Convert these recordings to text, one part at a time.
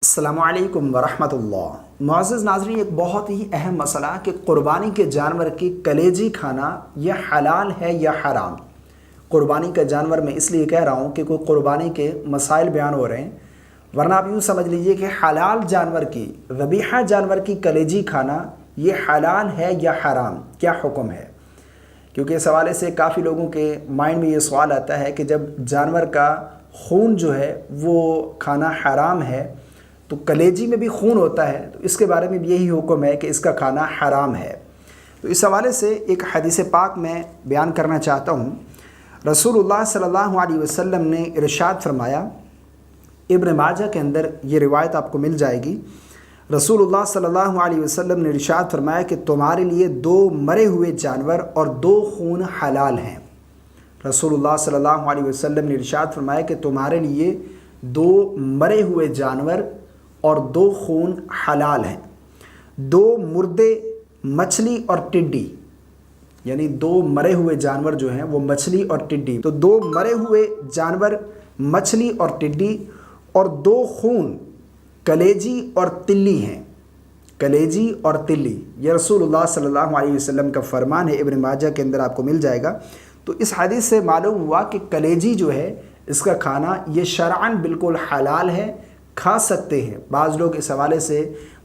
السلام علیکم ورحمۃ اللہ۔ معزز ناظرین، ایک بہت ہی اہم مسئلہ کہ قربانی کے جانور کی کلیجی کھانا یہ حلال ہے یا حرام۔ قربانی کا جانور میں اس لیے کہہ رہا ہوں کہ کوئی قربانی کے مسائل بیان ہو رہے ہیں، ورنہ آپ یوں سمجھ لیجئے کہ حلال جانور کی، ذبیحہ جانور کی کلیجی کھانا یہ حلال ہے یا حرام، کیا حکم ہے؟ کیونکہ اس حوالے سے کافی لوگوں کے مائنڈ میں یہ سوال آتا ہے کہ جب جانور کا خون جو ہے وہ کھانا حرام ہے تو کلیجی میں بھی خون ہوتا ہے، تو اس کے بارے میں بھی یہی حکم ہے کہ اس کا کھانا حرام ہے۔ تو اس حوالے سے ایک حدیث پاک میں بیان کرنا چاہتا ہوں۔ رسول اللہ صلی اللہ علیہ وسلم نے ارشاد فرمایا، ابن ماجہ کے اندر یہ روایت آپ کو مل جائے گی۔ رسول اللہ صلی اللہ علیہ وسلم نے ارشاد فرمایا کہ تمہارے لیے 2 مرے ہوئے جانور اور 2 خون حلال ہیں۔ رسول اللہ صلی اللہ علیہ وسلم نے ارشاد فرمایا کہ تمہارے لیے 2 مرے ہوئے جانور اور 2 خون حلال ہیں۔ 2 مردے مچھلی اور ٹڈی، یعنی 2 مرے ہوئے جانور جو ہیں وہ مچھلی اور ٹڈی، تو 2 مرے ہوئے جانور مچھلی اور ٹڈی اور 2 خون کلیجی اور تلی ہیں۔ کلیجی اور تلی، یہ رسول اللہ صلی اللہ علیہ وسلم کا فرمان ہے، ابن ماجہ کے اندر آپ کو مل جائے گا۔ تو اس حدیث سے معلوم ہوا کہ کلیجی جو ہے اس کا کھانا یہ شرعاً بالکل حلال ہے، کھا سکتے ہیں۔ بعض لوگ اس حوالے سے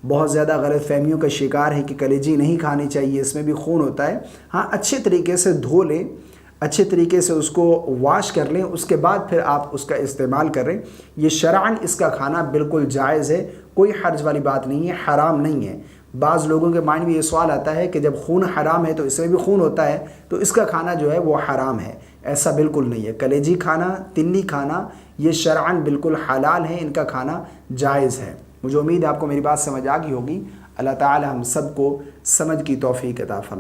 بہت زیادہ غلط فہمیوں کا شکار ہے کہ کلیجی نہیں کھانی چاہیے، اس میں بھی خون ہوتا ہے۔ ہاں، اچھے طریقے سے دھو لیں، اچھے طریقے سے اس کو واش کر لیں، اس کے بعد پھر آپ اس کا استعمال کریں۔ یہ شرعاً اس کا کھانا بالکل جائز ہے، کوئی حرج والی بات نہیں ہے، حرام نہیں ہے۔ بعض لوگوں کے مائنڈ میں یہ سوال آتا ہے کہ جب خون حرام ہے تو اس میں بھی خون ہوتا ہے تو اس کا کھانا جو ہے وہ حرام ہے۔ ایسا بالکل نہیں ہے۔ کلیجی کھانا، تلی کھانا یہ شرعاً بالکل حلال ہے، ان کا کھانا جائز ہے۔ مجھے امید ہے آپ کو میری بات سمجھ آ گئی ہوگی۔ اللہ تعالی ہم سب کو سمجھ کی توفیق عطا فرمائے۔